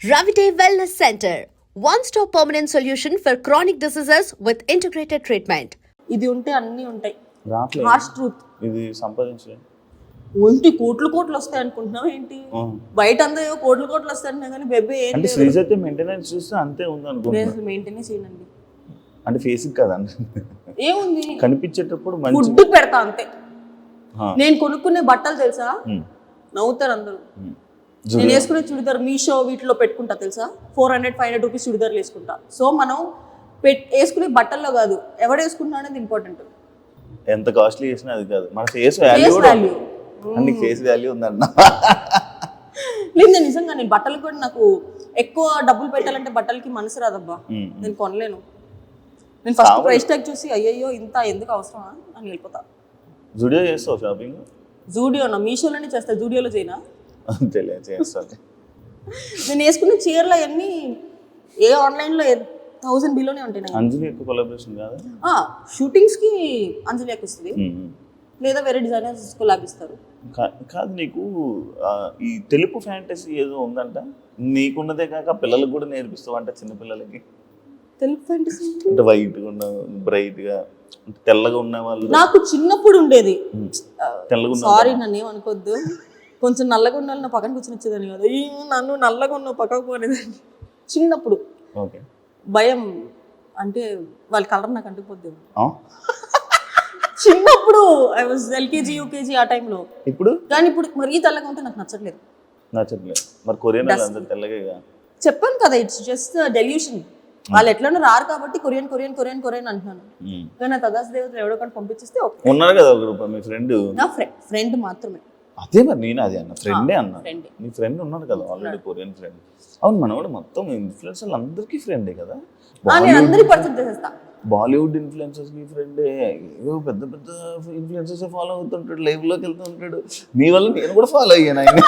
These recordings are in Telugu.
Ravite Wellness Center, one-stop permanent solution for chronic diseases with integrated treatment. ఇది ఉంటే అన్నీ ఉంటాయి. రావట్లేదు హార్ష్ ట్రూత్. ఇది సంపాదించలేదు ఒంటి కోట్లు వస్తాయి అనుకుంటున్నావు ఏంటి? బయట అంతా ఏవో కోట్లు వస్తాయి అంటున్నా కానీ బెబ్బే ఏం అంటే శ్రీజ్ అయితే మెయింటెనెన్స్ చూస్తే అంతే ఉంది అనుకుంటున్నా. మెయింటెనెన్స్ చేయండి అంటే ఫేస్ కదా ఏముంది, కనిపించేటప్పుడు మంచి ఫుడ్ పెడతా అంతే. నేను కొనుక్కునే బట్టలు తెలుసా, నవ్వుతారు అందరూ. నేను వేసుకునే చుడిదార్ మీషో వీటిలో పెట్టుకుంటా తెలుసా, 400-500 రూపీస్ చుడిదార్లు వేసుకుంటా. సో మనం వేసుకునే బట్టల్లో కాదు, ఎవడు వేసుకుంటున్నా అనేది ఇంపార్టెంట్. ఎంత కాస్ట్లీ చేసినా అది కాదు, మన ఫేస్ వాల్యూ అన్ని ఫేస్ వాల్యూ ఉందన్న. లేదు నిజంగా, నేను బట్టలు కూడా నాకు ఎక్కువ డబ్బులు పెట్టాలంటే బట్టలకి మనసు రాదబ్బా, నేను కొనలేను. నేను ఫస్ట్ ప్రైస్ ట్యాగ్ చూసి అయ్యయ్యో ఇంత ఎందుకు అవసరమా అని వెళ్ళిపోతా. జూడియో చేస్తావు షాపింగ్? జూడియోనా, మీషోలోనే చేస్తా, జూడియోలో చేయనా? చేస్తాను. నేను వేసుకున్న చీరలు అవన్నీ ఏ ఆన్లైన్లో 1000 బిలోనే ఉంటాయి. అంజలి ఎక్కువ కొలాబరేషన్ కాదు, షూటింగ్స్ కి అంజలి వస్తుంది, లేదా వేరే డిజైనర్స్ కొలాబ్ ఇస్తారు. కాదు నీకు ఈ తెలుపు ఫ్యాంటసీ ఏదో ఉందంట, నీకున్నదే కాక పిల్లలకు కూడా నేర్పిస్తావు అంట, చిన్నపిల్లలకి. తెలుపు ఫ్యాంటసీ అంటే వైట్ గా ఉన్న, బ్రైట్ గా, తెల్లగా ఉన్న వాళ్ళు. నాకు చిన్నప్పుడు ఉండేది. తెల్లగా సారీ నన్ను ఏమనుకోవద్దు, కొంచెం నల్లగా ఉన్న నా పక్కన కూర్చొని వచ్చేదాన్ని కదా, నన్ను నల్లగా ఉన్న పక్కకు పోనేదాన్ని చిన్నప్పుడు. ఓకే, భయం అంటే వాళ్ళ కలర్ నాకు అంటుకుపోద్ది. చిన్నప్పుడు ఐ వాజ్ LKG UKG ఆ టైంలో. ఇప్పుడు కానీ ఇప్పుడు మరీ తెల్లగా ఉంటే నాకు నచ్చట్లేదు. మరి కొరియన్ అందరూ తెల్లగా. చెప్పాను కదా, ఇట్స్ జస్ట్ డెల్యూషన్. వాళ్ళు ఎట్లనో రారు కాబట్టి కొరియన్ కొరియన్ కొరియన్ కొరియన్ అంటున్నాను. కానీ నా తదాస్ దేవతలు ఎవడో కానీ పంపించేస్తే ఓకే. ఉన్నారు కదా ఒక రూపాయి మీ ఫ్రెండ్. నా ఫ్రెండ్ మాత్రమే. అదే మరి నేను అదే అన్న, ఫ్రెండే అన్నా. నీ ఫ్రెండ్ ఉన్నాడు కదా ఆల్రెడీ, కొరియన్ ఫ్రెండ్. అవును, మన కూడా మొత్తం ఇన్ఫ్లుయెన్సర్లు అందరికీ ఫ్రెండే కదా. బాలీవుడ్ ఇన్ఫ్లుయెన్సర్స్ కి ఫ్రెండే, ఏదో పెద్ద పెద్ద ఇన్ఫ్లుయెన్సర్స్ ఫాలో అవుతుంటాడు, లైవ్ లోకి వెళ్తూ ఉంటాడు. నీ వల్ల నేను కూడా ఫాలో అయ్యాను ఆయన.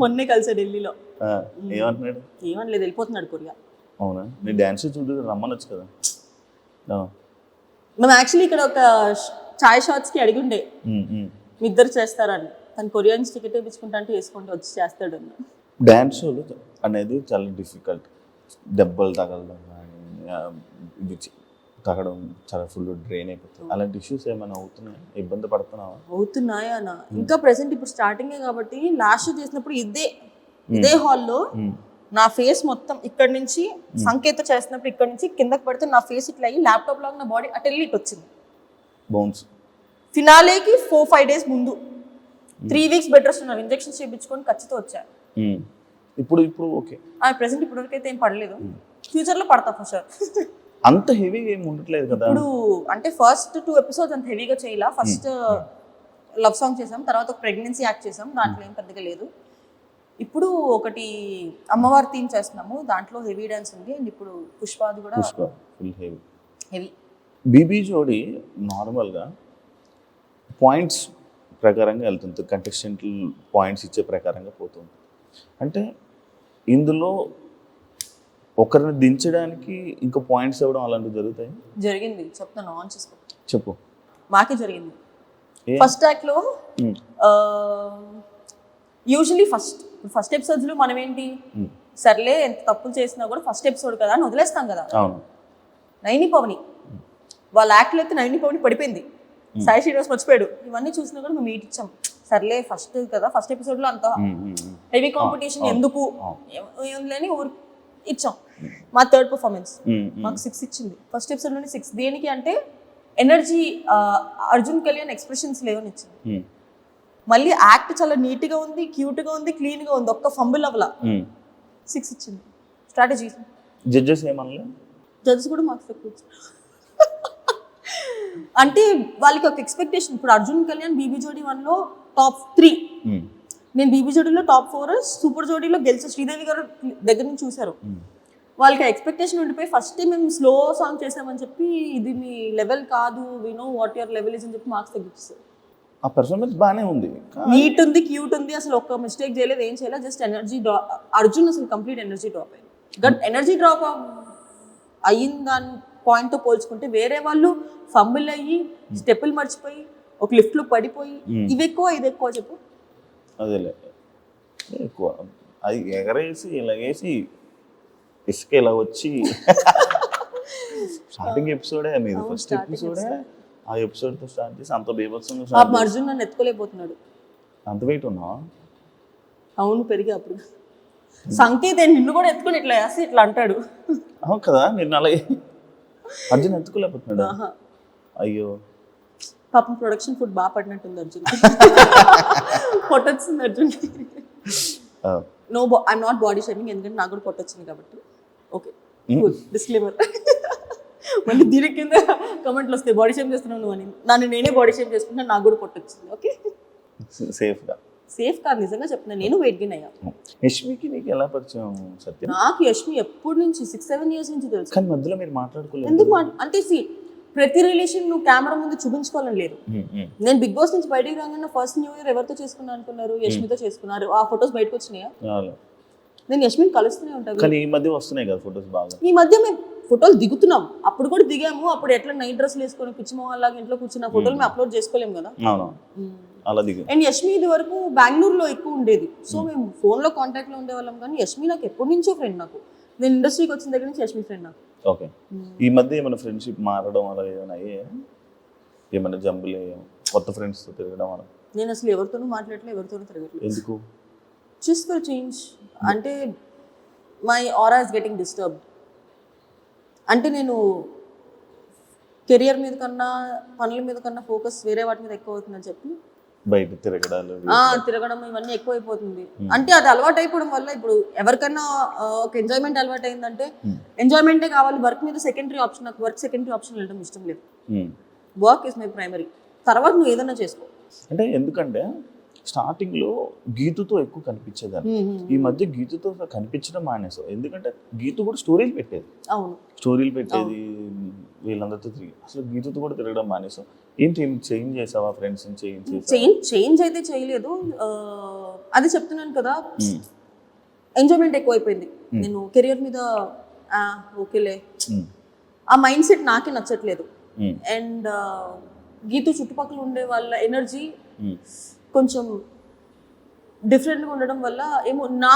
మొన్నే కలిసా ఢిల్లీలో. ఏమంటున్నాడు? ఏమనలేదు, వెళ్ళిపోతున్నాడు కొరియా. అవునా, నీ డాన్స్ చూడు, రమ్మనొచ్చు కదా. మేము యాక్చువల్లీ ఇక్కడ ఒక చాయ్ షాట్స్ కి అడిగి ఉండే, మీ ఇద్దరు చేస్తారని. తను కొరియన్స్ టికెట్ వేయించుకుంటా అంటే వేసుకుంటూ వచ్చి చేస్తాడు అన్న. డ్యాన్స్ షోలు అనేది చాలా డిఫికల్ట్. దెబ్బలు తగలడం కానీ, ఇది తగ్గడం చాలా ఫుల్ డ్రైన్ అయిపోతుంది. అలాంటి ఇష్యూస్ ఏమైనా అవుతున్నాయా, ఇబ్బంది పడుతున్నావా? అవుతున్నాయా అన్న, ఇంకా ప్రెసెంట్ ఇప్పుడు స్టార్టింగే కాబట్టి. లాస్ట్ చేసినప్పుడు ఇదే హాల్లో నా ఫేస్ మొత్తం ఇక్కడ నుంచి సంకేత చేసినప్పుడు ఇక్కడ నుంచి కిందకి పడితే నా ఫేస్ ఇట్లా అయ్యి ల్యాప్టాప్ లాగా నా బాడీ అటు వెళ్ళి ఇటు వచ్చింది. బౌన్స్ ఫినాలేకి 4-5 డేస్ ముందు 3 వీక్స్ బెడ్ రెస్ట్ ఉన్నారు, ఇంజెక్షన్స్ చేయించుకొని ఖచ్చితంగా వచ్చారు. ఇప్పుడు ఓకే. ప్రెసెంట్ ఇప్పటివరకు అయితే ఏం పడలేదు, ఫ్యూచర్ లో పడతా ఫర్ షూర్. అంత హెవీగా ఏం ఉండట్లేదు కదా ఇప్పుడు. అంటే ఫస్ట్ 2 ఎపిసోడ్స్ అంత హెవీగా చేయాల. ఫస్ట్ లవ్ సాంగ్ చేసాం, తర్వాత ఒక ప్రెగ్నెన్సీ యాక్ట్ చేసాం, దాంట్లో ఏం పెద్దగా లేదు. ఇప్పుడు ఒకటి అమ్మవారి థీమ్ చేస్తున్నాము, దాంట్లో హెవీ డాన్స్ ఉంది. అండ్ ఇప్పుడు పుష్పాది కూడా ఫుల్ హెవీ. బీబీ జోడి నార్మల్గా పాయింట్స్ ప్రకారంగా వెళ్తుంది, కంటెస్టెంట్ పాయింట్స్ ఇచ్చే ప్రకారంగా పోతుంది. అంటే ఇందులో ఒకరిని దించడానికి ఇంకా పాయింట్స్ ఇవ్వడం అలాంటివి జరుగుతాయి. జరిగింది, చెప్తాను, ఆన్ చేసుకో. చెప్పు. మాకే జరిగింది. ఫస్ట్ యాక్ట్లో యూజువలీ ఫస్ట్ ఎపిసోడ్స్లో మనం ఏంటి, సర్లే ఎంత తప్పులు చేసినా కూడా ఫస్ట్ ఎపిసోడ్ కదా అని వదిలేస్తాం కదా. నైని పవని వాళ్ళ యాక్ట్లో అయితే నైని పవని పడిపోయింది, సాయి శ్రీనివాస్ మర్చిపోయాడు. ఇవన్నీ చూసినా కూడా మేము మీట్ ఇచ్చాం. సర్లే ఫస్ట్ కదా, ఫస్ట్ ఎపిసోడ్ లో అంత హెవీ కాంపిటీషన్ ఎందుకు లేని ఊరు ఇచ్చాం. మా థర్డ్ పర్ఫార్మెన్స్ మాకు 6 ఇచ్చింది. ఫస్ట్ ఎపిసోడ్ లోనే 6. దేనికి అంటే ఎనర్జీ, అర్జున్ కళ్యాణ్ ఎక్స్ప్రెషన్స్ లేవని ఇచ్చింది. మళ్ళీ యాక్ట్ చాలా నీట్ గా ఉంది, క్యూట్ గా ఉంది, క్లీన్ గా ఉంది, ఒక్క ఫంబుల్ అవ్వలా 6 ఇచ్చింది. స్ట్రాటజీ. జడ్జెస్ కూడా మార్క్స్ ఎక్కువ ఇచ్చారు. అంటే వాళ్ళకి ఒక ఎక్స్పెక్టేషన్. ఇప్పుడు అర్జున్ కళ్యాణ్ బీబీ జోడీ 1లో టాప్ 3, నేను బీబీ జోడీలో టాప్ 4, సూపర్ జోడీలో గెలిచి శ్రీదేవి గారు దగ్గర నుంచి చూశారు. వాళ్ళకి ఎక్స్పెక్టేషన్ ఉండిపోయి ఫస్ట్ మేము స్లో సాంగ్ చేసామని చెప్పి ఇది మీ లెవెల్ కాదు, we know what your level is అని చెప్పి మార్క్స్ తగ్గిస్తారు. ఆ పర్ఫార్మెన్స్ బాగానే ఉంది, నీట్ ఉంది, క్యూట్ ఉంది, అసలు ఒక్క మిస్టేక్ చేయలేదు, ఏం చేయలేదు, జస్ట్ ఎనర్జీ డ్రాప్. అర్జున్ అసలు కంప్లీట్ ఎనర్జీ డ్రాప్ అయింది. ఎనర్జీ డ్రాప్ అయిన దాని పాయింట్తో పోల్చుకుంటే వేరే వాళ్ళు ఫంబుల్ అయ్యి స్టెప్పులు మర్చిపోయి ఒక లిఫ్ట్లో పడిపోయి ఇవి ఎక్కువ ఇది ఎక్కువ చెప్పు. అదేలే ఎక్కువ అది ఎగరేసి ఇలాగేసి ఇసుక ఇలా వచ్చి స్టార్టింగ్ ఎపిసోడే మీది, ఫస్ట్ ఎపిసోడే ఆ ఎపిసోడ్తో స్టార్ట్ చేసి అంత బీభత్సంగా అర్జున్ నన్ను ఎత్తుకోలేకపోతున్నాడు. అంత వెయిట్ ఉన్నావా? అవును, పెరిగి అప్పుడు సంకేత్ నిన్ను కూడా ఎత్తుకుని ఇట్లా వేసి ఇట్లా అంటాడు. అవును కదా, నిన్ను అలాగే అర్జున్ ఎత్తుకోలేకపోతున్నాడు. అయ్యో పాపం ప్రొడక్షన్ ఫుడ్ బాగా పడినట్టుంది అర్జున్. పొట్టొచ్చింది Arjun. No, I'm not body shaming, ఎందుకంటే నాకు కూడా పొట్టొచ్చింది కాబట్టి. Okay, good disclaimer. మళ్ళీ దీని కింద కమెంట్లు వస్తాయి బాడీ షేమ్ చేస్తున్నావు నువ్వు అని. నన్ను నేనే బాడీ షేమ్ చేసుకుంటున్నాను, నాకు కూడా పొట్టొచ్చింది. ఓకే, సేఫ్ కాదు, నిజంగా చెప్తున్నాను. నేను వెయిట్ గెయిన్ అయ్యా. యష్మికి నీకు ఎలా పరిచయం సత్యం? నాకు యష్మి ఎప్పటి నుంచి 6-7 years నుంచి తెలుసు. కానీ మధ్యలో మీరు మాట్లాడుకోలేదు ఎందుకు? అంటే ప్రతి రిలేషన్ నువ్వు కెమెరా ముందు చూపించుకోవాలని లేదు. నేను బిగ్ బాస్ నుంచి బయటికి రాగానే ఫస్ట్ న్యూ ఇయర్ ఎవరితో చేసుకున్నా అనుకున్నారు? యష్మితో చేసుకున్నారు. ఆ ఫొటోస్ బయటకు వచ్చినాయా? నేను యష్మిని కలుస్తూనే ఉంటాను. కానీ ఈ మధ్య వస్తున్నాయి కదా ఫొటోస్ బాగా. ఈ మధ్య మేము ఫోటోలు దిగుతున్నాం. అప్పుడు కూడా దిగాము. అప్పుడు ఎట్లా నైట్ డ్రెస్లు వేసుకొని పిచ్చి మొహాల్లాగా ఇంట్లో కూర్చున్న ఫోటోలు మేము అప్లోడ్ చేసుకోలేము కదా. అలా దిగు. అండ్ యష్మి ఇది వరకు బెంగళూరులో ఎక్కువ ఉండేది. సో మేము ఫోన్లో కాంటాక్ట్లో ఉండేవాళ్ళం. కానీ యష్మి నాకు ఎప్పటి నుంచో ఫ్రెండ్. నాకు నేను ఇండస్ట్రీకి వచ్చిన దగ్గర నుంచి యష్మి ఫ్రెండ్ నాకు. ఓకే, ఈ మధ్య ఏమైనా ఫ్రెండ్షిప్ మారడం అలా ఏమైనా ఏమైనా జంబులు కొత్త ఫ్రెండ్స్తో తిరగడం అలా? నేను అసలు ఎవరితోనూ మాట్లాడలేదు, ఎవరితోనూ తిరగట్లేదు. ఎందుకు? Just for change. అంటే my aura is getting disturbed. అంటే నేను కెరియర్ మీద కన్నా పనుల మీద కన్నా ఫోకస్ వేరే వాటి మీద ఎక్కువ అవుతుందని చెప్పి బయట తిరగడం ఇవన్నీ ఎక్కువైపోతుంది. అంటే అది అలవాటు అయిపోవడం వల్ల ఇప్పుడు ఎవరికైనా ఒక ఎంజాయ్మెంట్ అలవాటు అయిందంటే ఎంజాయ్మెంటే కావాలి, వర్క్ మీద సెకండరీ ఆప్షన్. నాకు వర్క్ సెకండరీ ఆప్షన్ వెళ్ళడం ఇష్టం లేదు. Work is my primary. తర్వాత నువ్వు ఏదైనా చేసుకో. అంటే ఎందుకంటే స్టార్టింగ్లో గీతుతో ఎక్కువ కనిపించేదాన్ని. ఈ మధ్య గీతుతో కనిపించడం మానేసావు. ఎందుకంటే గీతు కూడా స్టోరీలు పెట్టేది. అవును, స్టోరీలు పెట్టేది వీళ్ళందరితో తిరిగి. అసలు గీతుతో కూడా తిరగడం మానేసావు. ఏంటి చేంజ్ చేసావా? ఫ్రెండ్స్ చేంజ్ అయితే చేయలేదు. అది చెప్తున్నాను కదా, ఎంజాయ్మెంట్ ఎక్కువైపోయింది. నేను కెరియర్ మీద ఓకేలే ఆ మైండ్ సెట్ నాకే నచ్చట్లేదు. అండ్ గీతు చుట్టుపక్కల ఉండే వాళ్ళ ఎనర్జీ కొంచెం డిఫరెంట్గా ఉండడం వల్ల ఏమో నా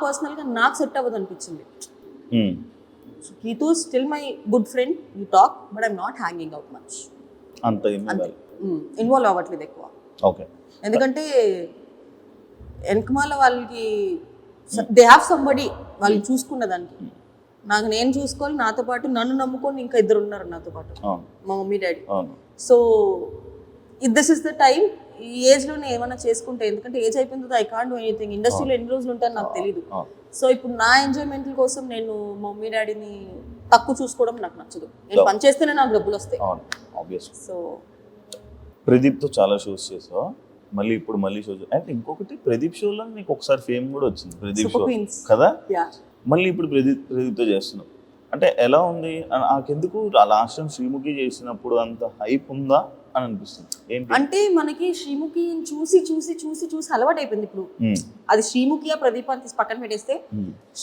పర్సనల్గా నాకు సెట్ అవ్వదు అనిపించింది. Geethu still my good friend, you talk, but I'm not hanging out much. అంతే ఇన్వాల్వ్ అవ్వట్లేదు ఎక్కువ. ఓకే, ఎందుకంటే వెనకమాల వాళ్ళకి దే హ్యావ్ సంబడి వాళ్ళని చూసుకున్న దానికి. నాకు నేను చూసుకోవాలి, నాతో పాటు నన్ను నమ్ముకొని ఇంకా 2 ఉన్నారు నాతో పాటు, మా mummy daddy. So this is the time. ఈ ఏజ్లోనే ఏమైనా చేసుకుంటే, ఎందుకంటే ఏజ్ అయిపోయింది, ఐ కాంట్ డూ ఎనీథింగ్. ఇండస్ట్రీలో ఎన్ని రోజులు ఉంటాను నాకు తెలియదు. సో ఇప్పుడు నా ఎంజాయ్మెంట్ కోసం నేను మమ్మీ డాడీని తక్కువ చూసుకోవడం నాకు నచ్చదు. నేను పని చేస్తేనే నాకు డబ్బులు వస్తాయి. సో ప్రదీప్తో చాలా షోస్ చేసావు, మళ్ళీ ఇప్పుడు మళ్ళీ షోస్. అంటే ఇంకొకటి, ప్రదీప్ షోలో నీకు ఒకసారి ఫేమ్ కూడా వచ్చింది, ప్రదీప్ షో కదా. మళ్ళీ ఇప్పుడు ప్రదీప్తో చేస్తున్నావు. అంటే ఎలా ఉంది? నాకెందుకు లాస్ట్ టైం శ్రీముఖి చేసినప్పుడు అంత హైప్ ఉందా అని అనిపిస్తుంది. ఏంటి అంటే మనకి శ్రీముఖి చూసి చూసి చూసి చూసి అలవాటు అయిపోయింది. ఇప్పుడు అది శ్రీముఖియా ప్రదీప్ అని తీసి పక్కన పెట్టేస్తే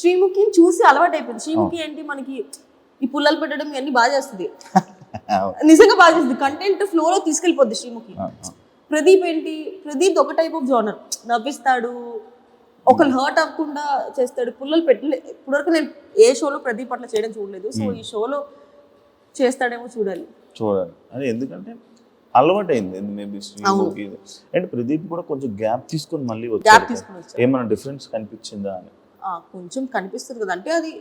శ్రీముఖిని చూసి అలవాటు అయిపోయింది. శ్రీముఖి ఏంటి మనకి ఈ పుల్లలు పెట్టడం ఇవన్నీ బాగా చేస్తుంది, నిజంగా బాగా చేస్తుంది. కంటెంట్ ఫ్లోలో తీసుకెళ్ళిపోద్ది శ్రీముఖి. ప్రదీప్ ఏంటి, ప్రదీప్ ఒక టైప్ ఆఫ్ జోనర్, నవ్విస్తాడు, ఒకళ్ళు హర్ట్ అవ్వకుండా చేస్తాడు. పుల్లలు పెట్టలే ఇప్పటివరకు నేను ఏ షోలో ప్రదీప్ అట్లా చేయడం చూడలేదు. సో ఈ షోలో చేస్తాడేమో చూడాలి. అది ఎందుకంటే అలవాటు అయింది మేబీ శ్రీముఖి. అండ్ ప్రదీప్ కూడా కొంచెం గ్యాప్ తీసుకొని మళ్ళీ వచ్చాడు. ఏమైనా డిఫరెన్స్ కనిపించిందా అని? కొంచెం కనిపిస్తుంది కదా. అంటే అది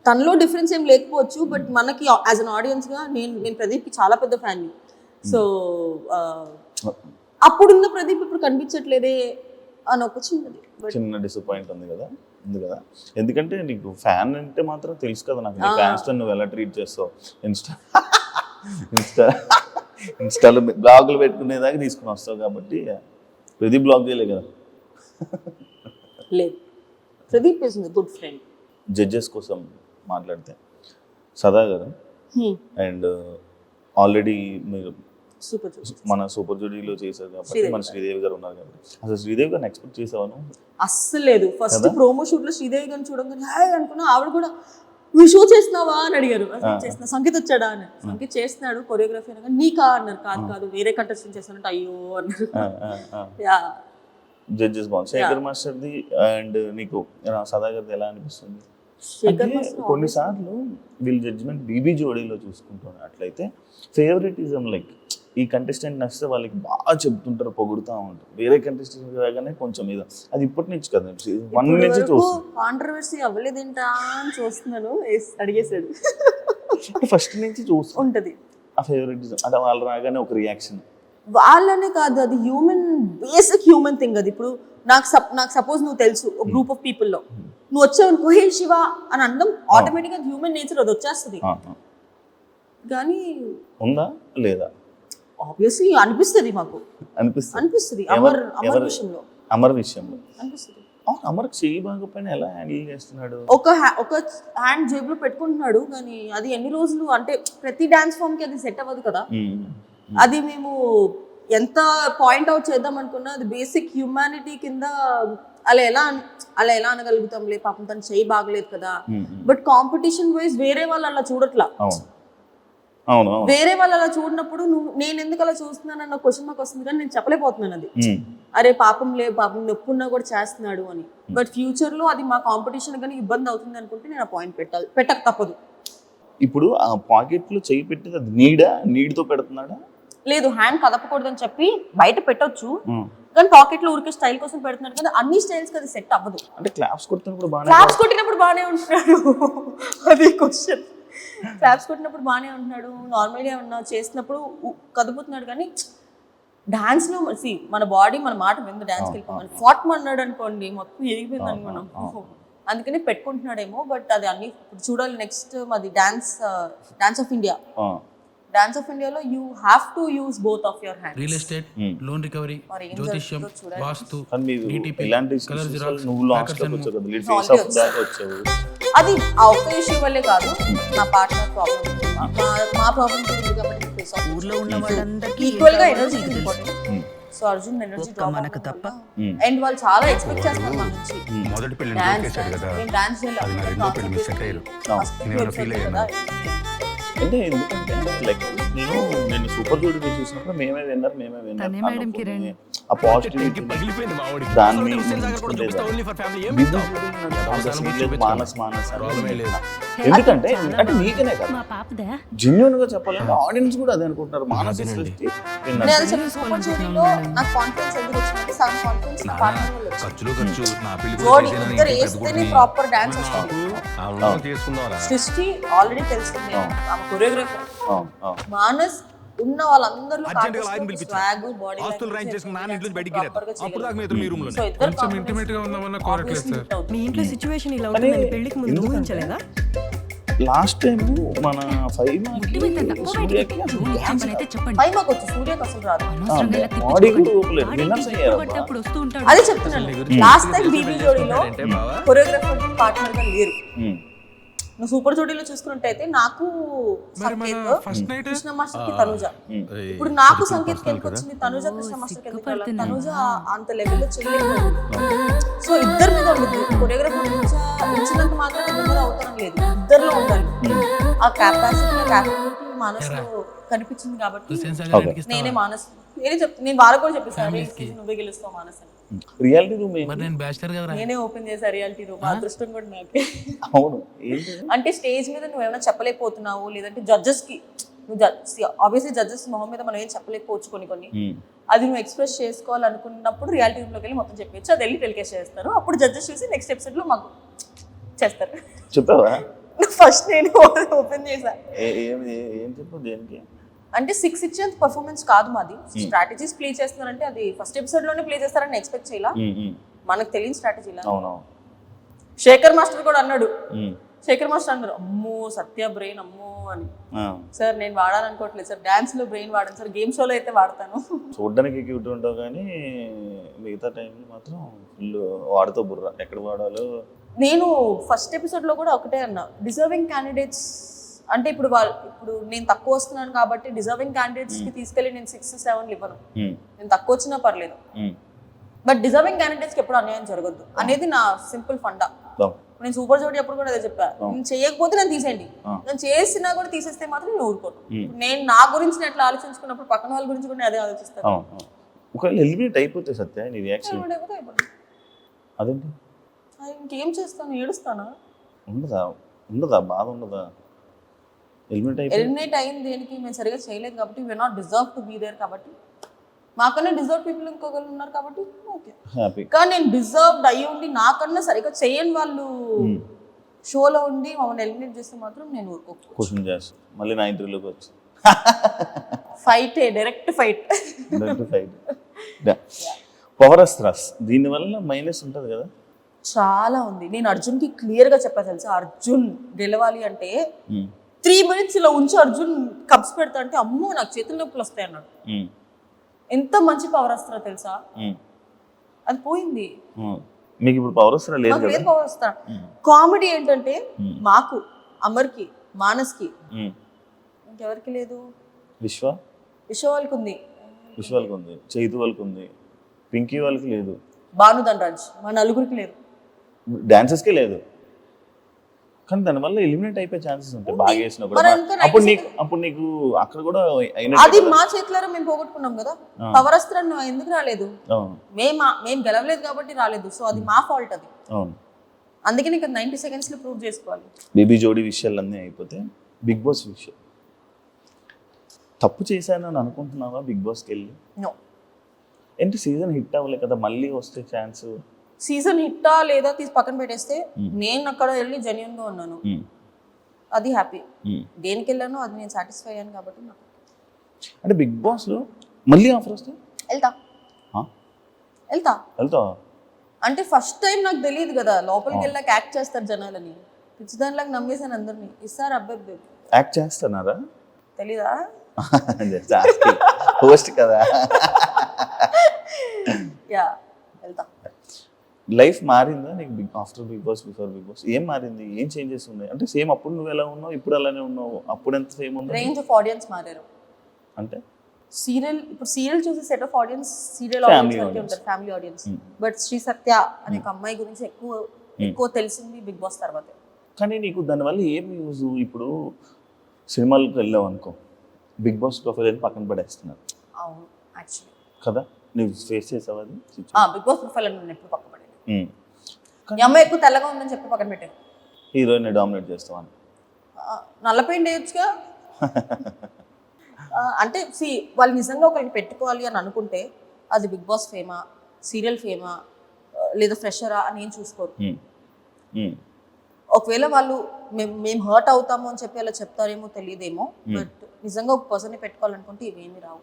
తనలో డిఫరెన్స్ ఏం లేకపోవచ్చు, బట్ మనకి యాజ్ అన్ ఆడియన్స్గా నేను ప్రదీప్కి చాలా పెద్ద ఫ్యాన్. సో అప్పుడున్న ప్రదీప్ ఇప్పుడు కనిపించట్లేదే అని ఒక చిన్న డిసప్పాయింట్ ఉంది కదా. ఎందుకంటే నీకు ఫ్యాన్ అంటే మాత్రం తెలుసు కదా నాకు, నీ ఫ్యాన్స్తో నువ్వు ఎలా ట్రీట్ చేస్తావు. ఇన్స్టాలో బ్లాగులు పెట్టుకునేదాకా తీసుకుని వస్తావు కాబట్టి ప్రదీప్ బ్లాగ్ చేయలే కదా. లేదు, Pradeep is good friend. Judges కోసం మాట్లాడితే సదా గారు అండ్ ఆల్రెడీ మీరు మన సూపర్ జూడీలో చేశారు కాబట్టి మన శ్రీదేవి గారు ఉన్నారు కాబట్టి అసలు శ్రీదేవి గారిని ఎక్స్పెక్ట్ చేసావాను? అస్సలు లేదు. ఫస్ట్ ప్రోమో షూట్ లో శ్రీదేవి గారిని చూడగానే హాయ్ అనుకున్నా. ఆవిడ కూడా నువ్వు షో చేస్తున్నావా అని అడిగారు. చేస్తున్నా. సంగీత్ వచ్చాడా అని. సంగీత్ చేస్తున్నాడు కొరియోగ్రఫీ అనగా నీకా అన్నారు. కాదు వేరే కంటెస్టెంట్ చేస్తానంటే అయ్యో అన్నారు. జడ్జెస్ బాగుంది. శేఖర్ మాస్టర్ది అండ్ నీకు సదాగర్ది ఎలా అనిపిస్తుంది? శేఖర్ అంటే మాస్టర్ కొన్నిసార్లు వీళ్ళ జడ్జిమెంట్ బీబీ జోడీలో చూసుకుంటాను అట్లయితే ఫేవరెటిజం లైక్ ఈ కంటెస్టెంట్ నచ్చితే వాళ్ళకి బాగా చెప్తుంటారు, పొగుడుతూ ఉంటారు. వేరే కంటెస్టెంట్ రాగానే కొంచెం ఇది అది ఇప్పటి నుంచి కదా 1 నుంచి చూస్తాను. కాంట్రవర్సీ అవ్వలేదేంటా అని చూస్తున్నాను. అడిగేసాడు. ఫస్ట్ నుంచి చూస్తూ ఉంటది ఆ ఫేవరెటిజం అంటే వాళ్ళు రాగానే ఒక రియాక్షన్. వాళ్ళనే కాదు, అది హ్యూమన్ బేసిక్ హ్యూమన్ థింగ్. అది ఇప్పుడు నాకు సపోజ్ నువ్వు తెలుసు ఒక గ్రూప్ ఆఫ్ పీపుల్లో నువ్వు వచ్చావు అనుకో, హే శివ అని అనడం ఆటోమేటిక్గా హ్యూమన్ నేచర్, అది వచ్చేస్తుంది. కానీ ఉందా లేదా? ఆబ్వియస్లీ అనిపిస్తుంది, మాకు అనిపిస్తుంది. అమర్ విషయంలో అనిపిస్తుంది. అమర్కి చెయ్యి బాగోపోయినా ఎలా హ్యాండిల్ చేస్తున్నాడు? ఒక హ్యాండ్ జేబులో పెట్టుకుంటున్నాడు, కానీ అది ఎన్ని రోజులు అంటే ప్రతి డాన్స్ ఫామ్ కి అది సెట్ అవ్వదు కదా. అది మేము ఎంత పాయింట్ అవుట్ చేద్దాం అనుకున్నా అది బేసిక్ హ్యూమానిటీ కింద అలా ఎలా అనగలుగుతాంలే, పాపం తను చెయ్యి బాగలేదు కదా. బట్ కాంపిటీషన్ వైజ్ వేరే వాళ్ళు అలా చూడట్లా. వేరే వాళ్ళు అలా చూడనప్పుడు నేను ఎందుకు అలా చూస్తున్నాను అన్న క్వశ్చన్ మార్క్ వస్తుంది, కానీ నేను చెప్పలేకపోతున్నాను అది. అరే పాపం నొప్పున్నా కూడా చేస్తున్నాడు అని. బట్ ఫ్యూచర్ లో అది మా కాంపిటీషన్ కానీ ఇబ్బంది అవుతుంది అనుకుంటే నేను ఆ పాయింట్ పెట్టక తప్పదు. ఇప్పుడు ఆ పాకెట్ లో చెయ్యి పెట్టేది అది నీడ్తో పెడుతున్నాడా? లేదు, హ్యాండ్ కదపకూడదని చెప్పి బయట పెట్టొచ్చు, కానీ పాకెట్ లో ఊరికే స్టైల్ కోసం పెడుతున్నాడు కదా. అన్ని స్టైల్స్ అది సెట్ అవ్వదు. అంటే క్లాప్స్ కొట్టినప్పుడు బాగానే ఉంటున్నాడు. అది క్వశ్చన్. క్లాప్స్ కొట్టినప్పుడు బాగానే ఉంటున్నాడు, నార్మల్గా చేసినప్పుడు కదుపుతున్నాడు. కానీ డాన్స్ లో మన బాడీ మన మాట విందు డాన్స్కి వెళ్ళిపోమని ఫాట్ అన్నాడు అనుకోండి, మొత్తం ఎరిగిపోయింది అనుకున్నాం. అందుకని పెట్టుకుంటున్నాడేమో. బట్ అది అన్ని చూడాలి. నెక్స్ట్ మాది dance of India. Dance of ఇండియాలో you have to use both of your hands. Real estate, loan recovery, జ్యోతిష్యం, వాస్తు, ఇలాంటి నువ్వు లాస్ట్ వచ్చావు, ఫేస్ ఆఫ్ దాకా వచ్చావు. అది ఆ ఒక్క ఇష్యూ వల్లే కాదు, నా పార్ట్నర్ ప్రాబ్లం, మా ప్రాబ్లం ఉంది కాబట్టి ఫేస్ ఆఫ్. ఊర్లో ఉన్న వాళ్ళందరికీ ఈక్వల్ గా energy important. So Arjun energy మనకు తప్ప అండ్ వాళ్ళు చాలా ఎక్స్పెక్ట్ చేస్తారు మన నుంచి. మొదటి పెళ్లి చేశాడు కదా, నేను డాన్స్ చేయాలి, రెండో పెళ్లి మిస్ అయ్యారు. నేను ఫీల్ అయ్యాను. అంటే ఎందుకంటే లైక్ నేను సూపర్ జోడీ చూసినప్పుడు మేమే విన్నారు ఆ పాజిటివిటీ దాన్ని మానస్ ఎందుకంటే అంటే నీకనే కదా జెన్యూన్ గా చెప్పాలంటే ఆడియన్స్ కూడా అదే అనుకుంటున్నారు. మానస్ సృష్టి సూపర్ జోడీలో నాకు కాన్ఫిడెన్స్ ఎందుకు వచ్చిందంటే సగం కాన్ఫిడెన్స్ నా పార్ట్నర్ వల్ల వచ్చింది. జోడీ ఇద్దరు వేస్తేనే ప్రాపర్ డాన్స్ వస్తుంది. సృష్టి ఆల్రెడీ తెలిసిందే, ఆమె కొరియోగ్రాఫర్. మానస్ ఉన్న వాళ్ళందరిలో స్వాగ్ బాడీ లాస్ట్ టైం మన 5 మాకు వచ్చి సూర్యకి అసలు రాదు. అదే చెప్తున్నాను, లాస్ట్ టైం బీబీ జోడీలో కొరియోగ్రాఫర్ పార్ట్నర్ గా లేరు. నువ్వు సూపర్ జోడీలో చూసుకున్నట్టయితే నాకు సంకేత్, కృష్ణ మాస్టర్ కి తనుజ. ఇప్పుడు నాకు సంకేత్ కి వచ్చింది, తనుజ కృష్ణ మాస్టర్ కి తనుజ అంత లెవెల్లో చేయలేదు. సో ఇద్దరి మీద ఉండదు. కొరియోగ్రాఫర్ ఇచ్చినంత మాత్రం ఇద్దరి మీద అవుతాం లేదు, ఇద్దరిలో ఉండాలి. ఆ కెపాసిటీ మానస్లో కనిపించింది కాబట్టి నేనే మానస్ నేను వాళ్ళకు కూడా చెప్పేసాను, నువ్వే గెలుస్తావు మానస్ అని. రియాలిటీ రూమ్ నేనే ఓపెన్ చేసా రియాలిటీ రూమ్. అదృష్టం కూడా నాకే. అవును, అంటే స్టేజ్ మీద నువ్వు ఏమైనా చెప్పలేకపోతున్నావు, లేదంటే జడ్జెస్ కి ఆబ్వియస్లీ జడ్జెస్ మొహం మీద మనం ఏం చెప్పలేకపోవచ్చు కొన్ని అది నువ్వు ఎక్స్ప్రెస్ చేసుకోవాలనుకున్నప్పుడు రియాలిటీ రూమ్ లోకి వెళ్ళి మొత్తం చెప్పచ్చు. అది వెళ్ళి టెలికాస్ట్ చేస్తారు. అప్పుడు జడ్జెస్ చూసి నెక్స్ట్ ఎపిసోడ్ లో మాకు చేస్తారు. చెప్పావా? ఫస్ట్ నేను ఓపెన్ చేశా. ఏం చెప్పు దేనికి అంటే 6 ఇచ్చేంత పర్ఫార్మెన్స్ కాదు మాది. స్ట్రాటజీస్ ప్లే చేస్తున్నారంటే అది ఫస్ట్ ఎపిసోడ్ లోనే ప్లే చేస్తారని ఎక్స్పెక్ట్ చేయాల, మనకు తెలియని స్ట్రాటజీలా. శేఖర్ మాస్టర్ కూడా అన్నాడు, అమ్మో సత్య బ్రెయిన్ అమ్మో అని. సార్ నేను వాడాలనుకోవట్లేదు సార్, డాన్స్ లో బ్రెయిన్ వాడాను సార్, గేమ్ షోలో అయితే వాడతాను. చూడడానికి క్యూట్ ఉంటావు కానీ మిగతా టైంలో మాత్రం ఫుల్ వాడుతూ బుర్ర ఎక్కడ వాడాలో. నేను ఫస్ట్ ఎపిసోడ్ లో కూడా ఒకటే అన్నా, డిజర్వింగ్ క్యాండిడేట్స్ అంటే ఇప్పుడు నేను తక్కువ వస్తున్నాను కాబట్టి డిజర్వింగ్ క్యాండిడేట్స్ కి తీసుకెళ్లి నేను 6, 7 ఇవ్వను. నేను తక్కువ వచ్చినా పర్లేదు, బట్ డిజర్వింగ్ క్యాండిడేట్స్ కి ఎప్పుడు అన్యాయం జరగద్దు అనేది నా సింపుల్ ఫండా. నేను సూపర్ జోడీ అప్పుడు కూడా అదే చెప్పా, నేను చేయకపోతే నేను తీసేయండి, నేను చేసినా కూడా తీసేస్తే మాత్రం నేను ఊరుకోను. నేను నా గురించి నేను ఎట్లా ఆలోచించుకున్నప్పుడు పక్కన వాళ్ళ గురించి కూడా అదే ఆలోచిస్తాను. ఒకవేళ ఎలిమినేట్ అయిపోతే సత్య నీ రియాక్షన్ లేకపోతే అయిపోతుంది. అదేంటి ఇంకేం చేస్తాను, ఏడుస్తానా? ఉండదా బాధ ఉండదా? ఎలిమినేట్ అయింది దేనికి? మేము సరిగా చేయలేదు కాబట్టి, we're not deserve to be there కాబట్టి, మాకన్నా డిజర్వ్ పీపుల్ ఇంకొకరు ఉన్నారు కాబట్టి ఓకే. హ్యాపీ. కానీ నేను డిజర్వ్డ్ అయ్యి ఉండి నాకన్నా సరిగా చేయని వాళ్ళు షోలో ఉండి మమ్మల్ని ఎలిమినేట్ చేస్తే మాత్రం నేను ఊరుకోకు. క్వశ్చన్ చేస్తా మళ్ళీ నా ఇంటర్వ్యూలోకి వచ్చి fight, direct fight. Power astras దీనివల్ల మైనస్ ఉంటుంది కదా? చాలా ఉంది. నేను అర్జున్కి క్లియర్గా చెప్పా తెలుసా, అర్జున్ గెలవాలి అంటే 3 minutes ఇలా ఉంచి అర్జున్ కప్స్ పెడతా అంటే అమ్మో నాకు చేతుల నొప్పులు వస్తాయి అన్నాడు. ఎంత మంచి పవర్ అస్త్రా తెలుసా, అది పోయింది. మీకు ఇప్పుడు పవర్ అస్త్రా లేదు కదా? పవర్ అస్త్రా. కామెడీ ఏంటంటే మాకు, అమర్కి, మానస్కి, ఇంకెవరికి లేదు. విశ్వ వాళ్ళకి ఉంది, చైతు వాళ్ళకి ఉంది, పింకీ వాళ్ళకి లేదు, భాను ధనరాజ్ మా నలుగురికి లేదు, డాన్సెస్కే లేదు. కానీ దానివల్ల ఎలిమినేట్ అయిపోయే ఛాన్సెస్ ఉంటాయి బాగా వేసినా కూడా. అప్పుడు నీకు అక్కడ కూడా అది మా చేతిలో మేము పోగొట్టుకున్నాం కదా. పవర్ అస్త్రం ఎందుకు రాలేదు? మేము గెలవలేదు కాబట్టి రాలేదు. సో అది మా ఫాల్ట్. అది అందుకే నీకు 90 seconds లో ప్రూవ్ చేసుకోవాలి. బేబీ జోడీ విషయాలన్నీ అయిపోతే బిగ్ బాస్ విషయం తప్పు చేశానని అనుకుంటున్నావా బిగ్ బాస్కి వెళ్ళి? నో. ఏంటి సీజన్ హిట్ అవ్వలే కదా, మళ్ళీ వస్తే ఛాన్స్. సీజన్ హిట్టా లేదా తీసి పక్కన పెట్టేస్తే నేను అక్కడ వెళ్ళి జెన్యూన్ గా ఉన్నాను, అది హ్యాపీ. దేనికి వెళ్ళానో అది నేను సాటిస్ఫై అయ్యాను కాబట్టి నాకు. అంటే బిగ్ బాస్ లో మళ్ళీ ఆఫర్ వస్తే వెళ్తా అంటే ఫస్ట్ టైం నాకు తెలియదు కదా, లోపలికి వెళ్ళాక యాక్ట్ చేస్తారు జనాలని. పిచ్చిదానిలాగా నమ్మేసాను అందరినీ. ఇస్తారు అబ్బాయి యాక్ట్ చేస్తున్నారా తెలీదా? హోస్ట్ కదా. యా వెళ్తా. లైఫ్ మారిందా నీకు after Bigg Boss, before Bigg Boss? ఏం మారింది, ఏం చేంజెస్ ఉన్నాయి? అంటే సేమ్ అప్పుడు నువ్వు ఎలా ఉన్నావు, ఇప్పుడు అలానే ఉన్నావు? అప్పుడు ఎంత సేమ్ ఉంది? రేంజ్ ఆఫ్ ఆడియన్స్ మారారు. అంటే ఇప్పుడు సీరియల్ చూసే set of audience serial audience అంటే ఉంటారు, ఫ్యామిలీ ఆడియన్స్. బట్ శ్రీ సత్య అనే ఒక అమ్మాయి గురించి ఎక్కువ తెలిసింది బిగ్ బాస్ తర్వాత. కానీ నీకు దానివల్ల ఏం యూజ్? ఇప్పుడు సినిమాలకు వెళ్ళావు అనుకో, బిగ్ బాస్ ప్రొఫైల్ అని పక్కన పడేస్తున్నారు. అవును యాక్చువల్లీ కదా, నువ్వు ఫేస్ చేసావు అది? బిగ్ బాస్ ప్రొఫైల్ అని నేను ఎప్పుడు పక్కన పడేది. ఈ అమ్మాయి ఎక్కువ తెల్లగా ఉందని చెప్పి పక్కన పెట్టాను. హీరోయిన్ డామినేట్ చేస్తావని నల్లపెయింట్ వేయొచ్చుగా. అంటే వాళ్ళు నిజంగా ఒకరికి పెట్టుకోవాలి అని అనుకుంటే అది బిగ్ బాస్ ఫేమా, సీరియల్ ఫేమా, లేదా ఫ్రెషరా అని ఏం చూసుకోరు. ఒకవేళ వాళ్ళు మేము హర్ట్ అవుతాము అని చెప్పి అలా చెప్తారేమో తెలియదేమో, బట్ నిజంగా ఒక పర్సన్ని పెట్టుకోవాలనుకుంటే ఇవేమి రావు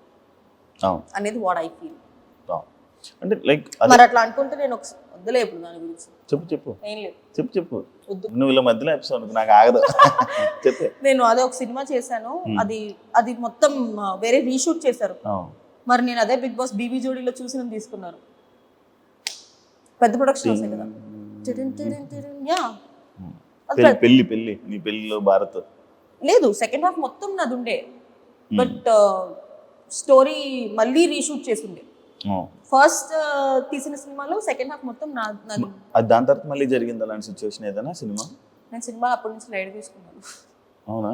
అనేది వాట్ ఐ ఫీల్. అంటే లైక్ మరి అట్లా అనుకుంటే నేను వద్దులే ఇప్పుడు దాని గురించి. చెప్పు ఏం లేదు, చెప్పు. నువ్వు ఇలా మధ్యలో ఎపిసోడ్ నాకు ఆగదు. చెప్పు. నేను అదే ఒక సినిమా చేశాను, అది మొత్తం వేరే రీషూట్ చేశారు. మరి నేను అదే బిగ్ బాస్ బీబీ జోడీలో చూసి నన్ను తీసుకున్నారు. పెద్ద ప్రొడక్షన్ వస్తాయి కదా. పెళ్లి నీ పెళ్లిలో భారత్ లేదు, సెకండ్ హాఫ్ మొత్తం నాది ఉండే, బట్ స్టోరీ మళ్ళీ రీషూట్ చేసిండే. ఫస్ట్ తీసిన సినిమాలో సెకండ్ హాఫ్ మొత్తం నాది. దాని తర్వాత మళ్ళీ జరిగింది అలాంటి సిచ్యువేషన్ ఏదైనా సినిమా? నేను సినిమా అప్పటి నుంచి లైట్ తీసుకున్నాను. అవునా?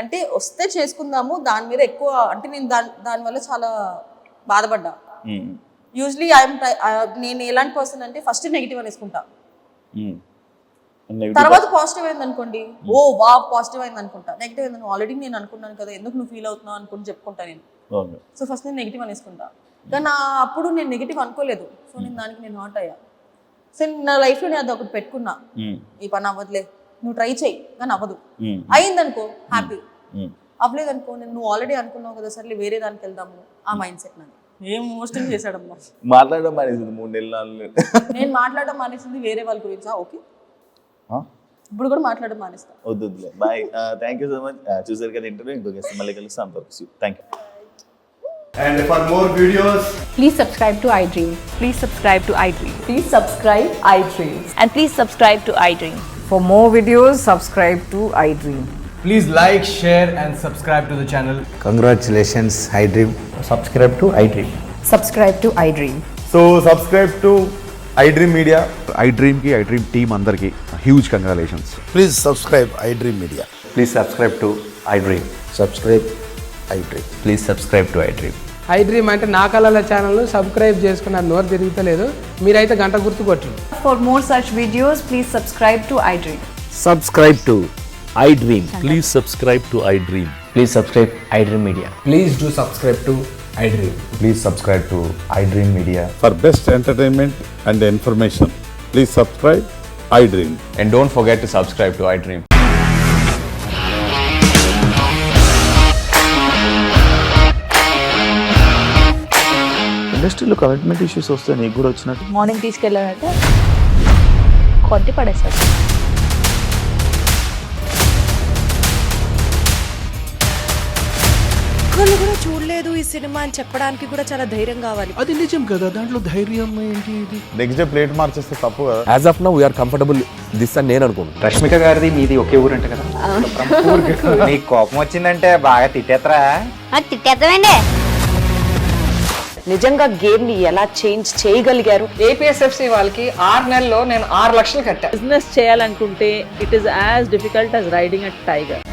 అంటే వస్తే చేసుకుందాము దాని మీద ఎక్కువ, అంటే నేను దానివల్ల చాలా బాధపడ్డా. యూజువలీ నేను ఎలాంటి పర్సన్ అంటే ఫస్ట్ నెగిటివ్ అనేసుకుంటా, తర్వాత పాజిటివ్ అయింది అనుకోండి, ఓ వా పాజిటివ్ అయింది అనుకుంటా. నెగిటివ్ అయింది ఆల్రెడీ నేను అనుకున్నాను కదా, ఎందుకు నువ్వు ఫీల్ అవుతున్నావు అనుకుని చెప్పుకుంటా నేను. సో ఫస్ట్ నేను నెగిటివ్ అనేసుకుంటా, కానీ అప్పుడు నేను నెగిటివ్ అనుకోలేదు. సో నేను దానికి నేను హాట్ అయ్యా. సో నా లైఫ్లో నేను అది ఒకటి పెట్టుకున్నా, ఈ పని అవ్వదులే, నువ్వు ట్రై చెయ్యి కానీ అవ్వదు. అయిందనుకో హ్యాపీ, అవ్వలేదనుకో నువ్వు ఆల్రెడీ అనుకున్నావు కదా సర్లే వేరే దానికి వెళ్దాము, ఆ మైండ్ సెట్ నాది. ఏం మోస్టింగ్ చేశాడమ్మా, మాట్లాడడం మానేసింది 3 నెలలు. నేను మాట్లాడడం మానేసింది వేరే వాళ్ళ గురించి. ఓకే ఇప్పుడు కూడా మాట్లాడడం మానేస్తా. వద్దులే, bye, thank you so much. చూసారు కదా ఇంటర్వ్యూ, ఇంకొక మళ్ళీ కలుస్తాం. Thank you. And for more videos, please subscribe to iDream. Please subscribe to iDream. Please subscribe iDream. And please subscribe to iDream. For more videos, subscribe to iDream. please like, share and subscribe to the channel. Congratulations, iDream. Subscribe to iDream. Subscribe to iDream. So subscribe to iDream Media. iDream ki iDream team andarki huge congratulations. Please subscribe iDream Media. Please subscribe to iDream. Subscribe iDream. Please subscribe to iDream. I dream అంటే నా కళల ఛానల్ సబ్స్క్రైబ్ చేసుకున్న నోరు తిరుగుతలేదు. మీరైతే గంట గుర్తు కొట్టండి. For more such videos, please subscribe to iDream. Subscribe to iDream. Please subscribe to iDream. Please subscribe iDream Media. Please do subscribe to iDream. Please subscribe to iDream Media. For best entertainment and information, please subscribe iDream. And don't forget to subscribe to iDream. ఇండస్ట్రీలో కమిట్మెంట్ ఇష్యూస్ వస్తే నీకు కూడా వచ్చినట్టు మార్నింగ్ తీసుకెళ్ళాలంటే కొట్టి పడేస్తారు. ఒక్కళ్ళు కూడా చూడలేదు ఈ సినిమా అని చెప్పడానికి కూడా చాలా ధైర్యం కావాలి. అది నిజం కదా, దాంట్లో ధైర్యం ఏంటి? ఇది నెక్స్ట్ డే ప్లేట్ మార్చేస్తే తప్పు కదా. As of now, we are comfortable this అని నేను అనుకుంటున్నాను. రష్మిక గారిది మీది ఒకే ఊరంట కదా. నీకు కోపం వచ్చిందంటే బాగా తిట్టేత్తరా? తిట్టేద్దామండి. నిజంగా గేమ్ ని ఎలా చేంజ్ చేయగలిగారు? APSFC వాళ్ళకి 6 నెలల్లో నేను 6 లక్షలు కట్టా. బిజినెస్ చేయాలనుకుంటే it is as difficult as riding a tiger.